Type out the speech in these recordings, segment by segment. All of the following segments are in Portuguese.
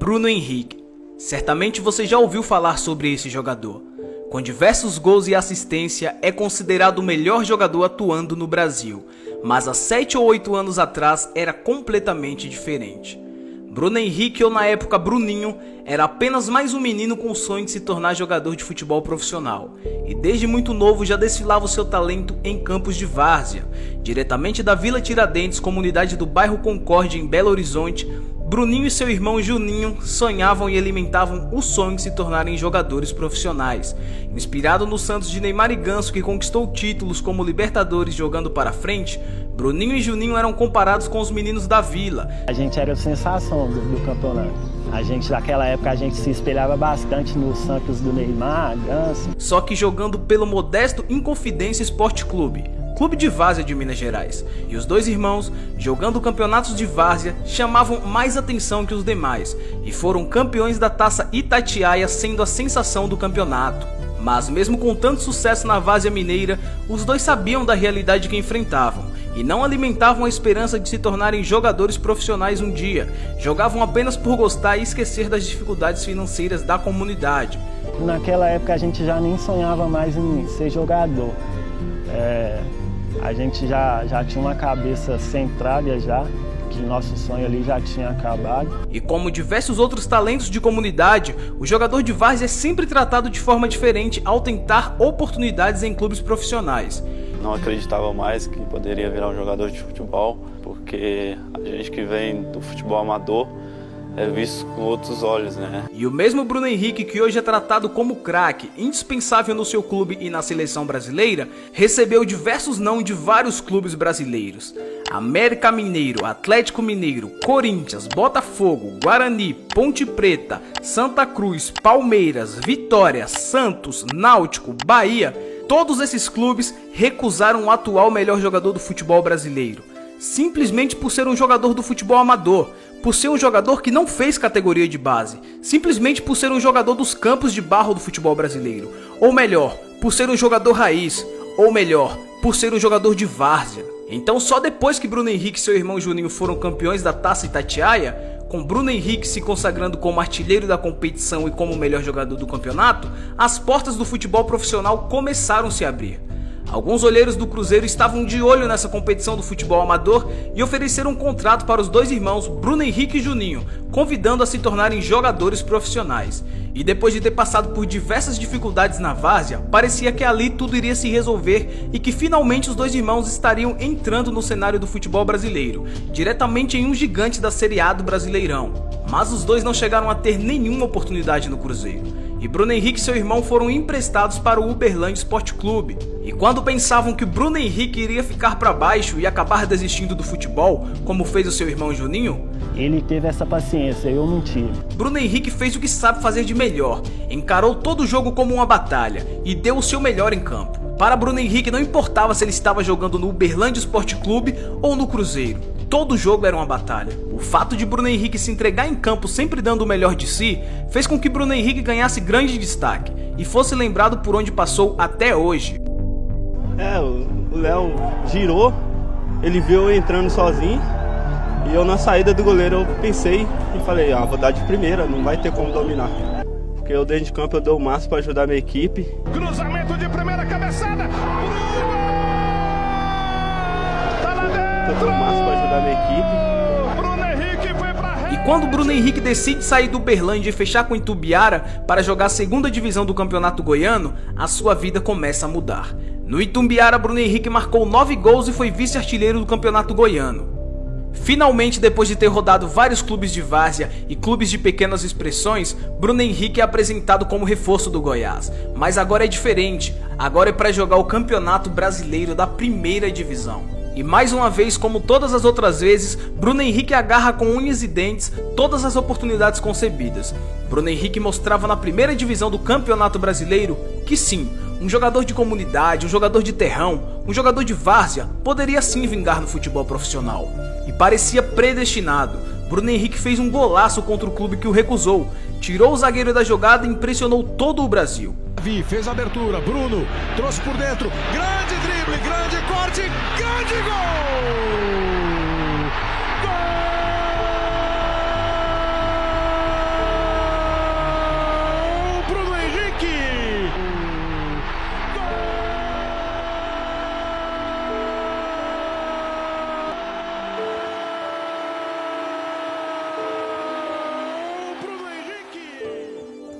Bruno Henrique. Certamente você já ouviu falar sobre esse jogador. Com diversos gols e assistência, é considerado o melhor jogador atuando no Brasil, mas há 7 ou 8 anos atrás era completamente diferente. Bruno Henrique, ou na época Bruninho, era apenas mais um menino com o sonho de se tornar jogador de futebol profissional, e desde muito novo já desfilava o seu talento em campos de várzea. Diretamente da Vila Tiradentes, comunidade do bairro Concórdia em Belo Horizonte, Bruninho e seu irmão Juninho sonhavam e alimentavam o sonho de se tornarem jogadores profissionais. Inspirado no Santos de Neymar e Ganso, que conquistou títulos como Libertadores jogando para frente, Bruninho e Juninho eram comparados com os meninos da vila. A gente era a sensação do campeonato. Naquela época, a gente se espelhava bastante nos Santos do Neymar, Ganso. Só que jogando pelo modesto Inconfidência Esporte Clube, clube de várzea de Minas Gerais. E os dois irmãos, jogando campeonatos de várzea, chamavam mais atenção que os demais e foram campeões da Taça Itatiaia, sendo a sensação do campeonato. Mas mesmo com tanto sucesso na várzea mineira, os dois sabiam da realidade que enfrentavam e não alimentavam a esperança de se tornarem jogadores profissionais um dia. Jogavam apenas por gostar e esquecer das dificuldades financeiras da comunidade. Naquela época a gente já nem sonhava mais em ser jogador. A gente já tinha uma cabeça centrada já, que nosso sonho ali já tinha acabado. E como diversos outros talentos de comunidade, o jogador de várzea é sempre tratado de forma diferente ao tentar oportunidades em clubes profissionais. Não acreditava mais que poderia virar um jogador de futebol, porque a gente que vem do futebol amador é visto com outros olhos, né? E o mesmo Bruno Henrique, que hoje é tratado como craque, indispensável no seu clube e na seleção brasileira, recebeu diversos não de vários clubes brasileiros. América Mineiro, Atlético Mineiro, Corinthians, Botafogo, Guarani, Ponte Preta, Santa Cruz, Palmeiras, Vitória, Santos, Náutico, Bahia. Todos esses clubes recusaram o atual melhor jogador do futebol brasileiro, simplesmente por ser um jogador do futebol amador, por ser um jogador que não fez categoria de base, simplesmente por ser um jogador dos campos de barro do futebol brasileiro, ou melhor, por ser um jogador raiz, ou melhor, por ser um jogador de várzea. Então só depois que Bruno Henrique e seu irmão Juninho foram campeões da Taça Itatiaia, com Bruno Henrique se consagrando como artilheiro da competição e como o melhor jogador do campeonato, as portas do futebol profissional começaram a se abrir. Alguns olheiros do Cruzeiro estavam de olho nessa competição do futebol amador e ofereceram um contrato para os dois irmãos, Bruno Henrique e Juninho, convidando a se tornarem jogadores profissionais. E depois de ter passado por diversas dificuldades na várzea, parecia que ali tudo iria se resolver e que finalmente os dois irmãos estariam entrando no cenário do futebol brasileiro, diretamente em um gigante da Série A do Brasileirão. Mas os dois não chegaram a ter nenhuma oportunidade no Cruzeiro. E Bruno Henrique e seu irmão foram emprestados para o Uberlândia Esporte Clube. E quando pensavam que Bruno Henrique iria ficar para baixo e acabar desistindo do futebol, como fez o seu irmão Juninho, ele teve essa paciência, eu não tive. Bruno Henrique fez o que sabe fazer de melhor, encarou todo o jogo como uma batalha e deu o seu melhor em campo. Para Bruno Henrique não importava se ele estava jogando no Uberlândia Esporte Clube ou no Cruzeiro, todo jogo era uma batalha. O fato de Bruno Henrique se entregar em campo sempre dando o melhor de si, fez com que Bruno Henrique ganhasse grande destaque e fosse lembrado por onde passou até hoje. O Léo girou, ele viu eu entrando sozinho e eu na saída do goleiro eu pensei e falei, vou dar de primeira, não vai ter como dominar. Porque eu dentro de campo eu dou o máximo para ajudar a minha equipe. Cruzamento de primeira cabeçada. Tá lá dentro. Eu dou o máximo para ajudar a minha equipe. Bruno Henrique foi pra rede. E quando Bruno Henrique decide sair do Uberlândia e fechar com o Itumbiara para jogar a segunda divisão do Campeonato Goiano, a sua vida começa a mudar. No Itumbiara, Bruno Henrique marcou 9 gols e foi vice-artilheiro do Campeonato Goiano. Finalmente, depois de ter rodado vários clubes de várzea e clubes de pequenas expressões, Bruno Henrique é apresentado como reforço do Goiás. Mas agora é diferente, agora é para jogar o Campeonato Brasileiro da Primeira Divisão. E mais uma vez, como todas as outras vezes, Bruno Henrique agarra com unhas e dentes todas as oportunidades concebidas. Bruno Henrique mostrava na primeira divisão do Campeonato Brasileiro que sim, um jogador de comunidade, um jogador de terrão, um jogador de várzea poderia sim vingar no futebol profissional. E parecia predestinado. Bruno Henrique fez um golaço contra o clube que o recusou, tirou o zagueiro da jogada e impressionou todo o Brasil. Fez a abertura, Bruno trouxe por dentro, grande drible, grande corte, grande gol! Gol!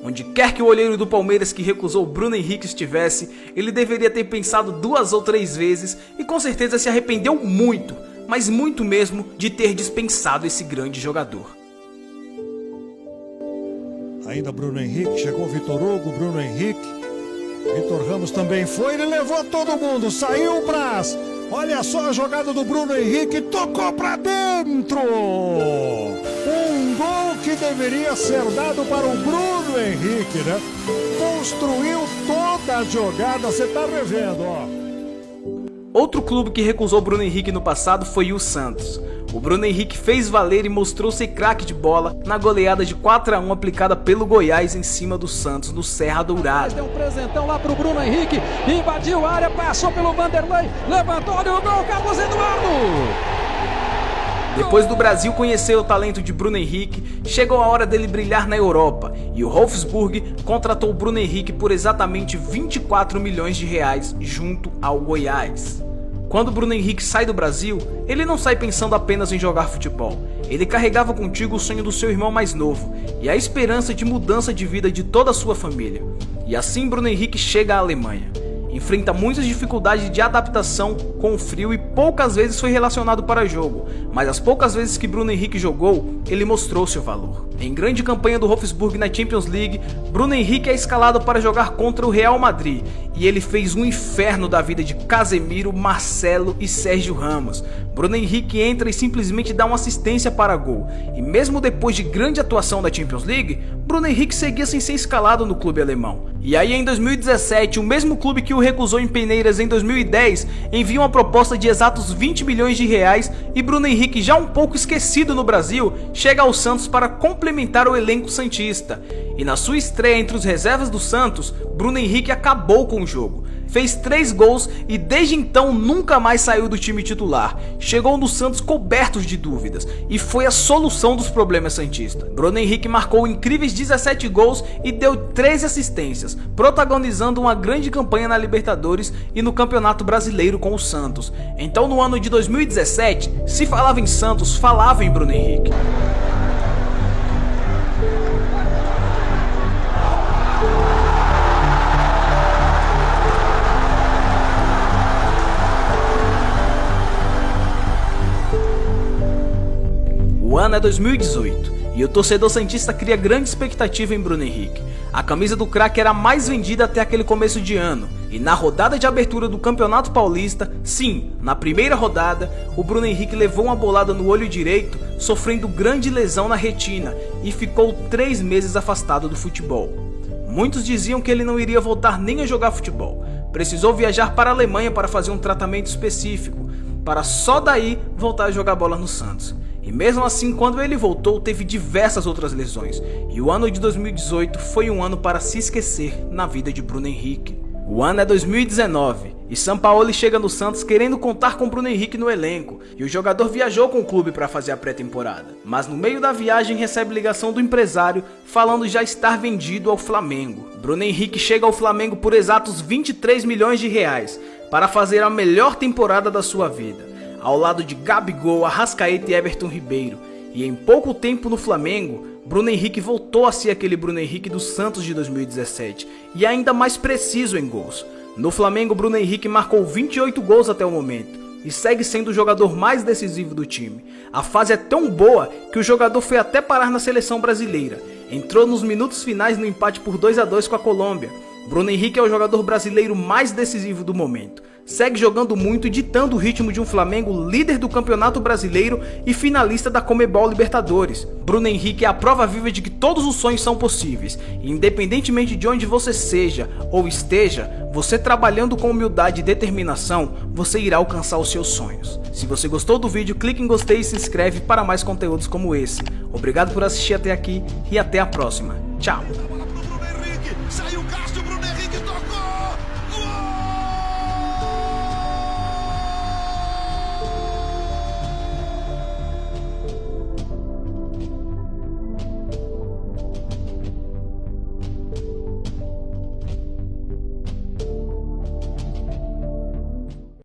Onde quer que o olheiro do Palmeiras que recusou Bruno Henrique estivesse, ele deveria ter pensado 2 ou 3 vezes e com certeza se arrependeu muito, mas muito mesmo, de ter dispensado esse grande jogador. Ainda Bruno Henrique, chegou Vitor Hugo, Bruno Henrique, Vitor Ramos também foi, ele levou todo mundo, saiu o Braz. Olha só a jogada do Bruno Henrique, tocou pra dentro! Um gol que deveria ser dado para o Bruno Henrique, né? Construiu toda a jogada, você tá revendo, ó. Outro clube que recusou Bruno Henrique no passado foi o Santos. O Bruno Henrique fez valer e mostrou ser craque de bola na goleada de 4-1 aplicada pelo Goiás em cima do Santos no Serra Dourada. Deu um presentão lá pro Bruno Henrique, invadiu a área, passou pelo Vanderlei, levantou, olha o gol, Carlos Eduardo! Depois do Brasil conhecer o talento de Bruno Henrique, chegou a hora dele brilhar na Europa e o Wolfsburg contratou o Bruno Henrique por exatamente 24 milhões de reais junto ao Goiás. Quando Bruno Henrique sai do Brasil, ele não sai pensando apenas em jogar futebol. Ele carregava contigo o sonho do seu irmão mais novo e a esperança de mudança de vida de toda a sua família. E assim Bruno Henrique chega à Alemanha. Enfrenta muitas dificuldades de adaptação com o frio e poucas vezes foi relacionado para jogo, mas as poucas vezes que Bruno Henrique jogou, ele mostrou seu valor. Em grande campanha do Wolfsburg na Champions League, Bruno Henrique é escalado para jogar contra o Real Madrid e ele fez um inferno da vida de Casemiro, Marcelo e Sérgio Ramos. Bruno Henrique entra e simplesmente dá uma assistência para gol, e mesmo depois de grande atuação da Champions League, Bruno Henrique seguia sem ser escalado no clube alemão. E aí em 2017, o mesmo clube que o recusou em peneiras em 2010, envia uma proposta de exatos 20 milhões de reais e Bruno Henrique, já um pouco esquecido no Brasil, chega ao Santos para complementar o elenco santista. E na sua estreia entre os reservas do Santos, Bruno Henrique acabou com o jogo. Fez 3 gols e desde então nunca mais saiu do time titular. Chegou no Santos cobertos de dúvidas e foi a solução dos problemas santistas. Bruno Henrique marcou incríveis 17 gols e deu 13 assistências, protagonizando uma grande campanha na Libertadores e no Campeonato Brasileiro com o Santos. Então no ano de 2017, se falava em Santos, falava em Bruno Henrique. O ano é 2018 e o torcedor santista cria grande expectativa em Bruno Henrique. A camisa do craque era a mais vendida até aquele começo de ano e na rodada de abertura do Campeonato Paulista, sim, na primeira rodada, o Bruno Henrique levou uma bolada no olho direito, sofrendo grande lesão na retina e ficou 3 meses afastado do futebol. Muitos diziam que ele não iria voltar nem a jogar futebol. Precisou viajar para a Alemanha para fazer um tratamento específico, para só daí voltar a jogar bola no Santos. E mesmo assim, quando ele voltou, teve diversas outras lesões. E o ano de 2018 foi um ano para se esquecer na vida de Bruno Henrique. O ano é 2019 e Sampaoli chega no Santos querendo contar com Bruno Henrique no elenco. E o jogador viajou com o clube para fazer a pré-temporada. Mas no meio da viagem recebe ligação do empresário falando já estar vendido ao Flamengo. Bruno Henrique chega ao Flamengo por exatos 23 milhões de reais para fazer a melhor temporada da sua vida, ao lado de Gabigol, Arrascaeta e Everton Ribeiro. E em pouco tempo no Flamengo, Bruno Henrique voltou a ser aquele Bruno Henrique do Santos de 2017 e ainda mais preciso em gols. No Flamengo, Bruno Henrique marcou 28 gols até o momento e segue sendo o jogador mais decisivo do time. A fase é tão boa que o jogador foi até parar na seleção brasileira. Entrou nos minutos finais no empate por 2-2 com a Colômbia. Bruno Henrique é o jogador brasileiro mais decisivo do momento. Segue jogando muito e ditando o ritmo de um Flamengo líder do Campeonato Brasileiro e finalista da Conmebol Libertadores. Bruno Henrique é a prova viva de que todos os sonhos são possíveis. E independentemente de onde você seja ou esteja, você trabalhando com humildade e determinação, você irá alcançar os seus sonhos. Se você gostou do vídeo, clique em gostei e se inscreve para mais conteúdos como esse. Obrigado por assistir até aqui e até a próxima. Tchau!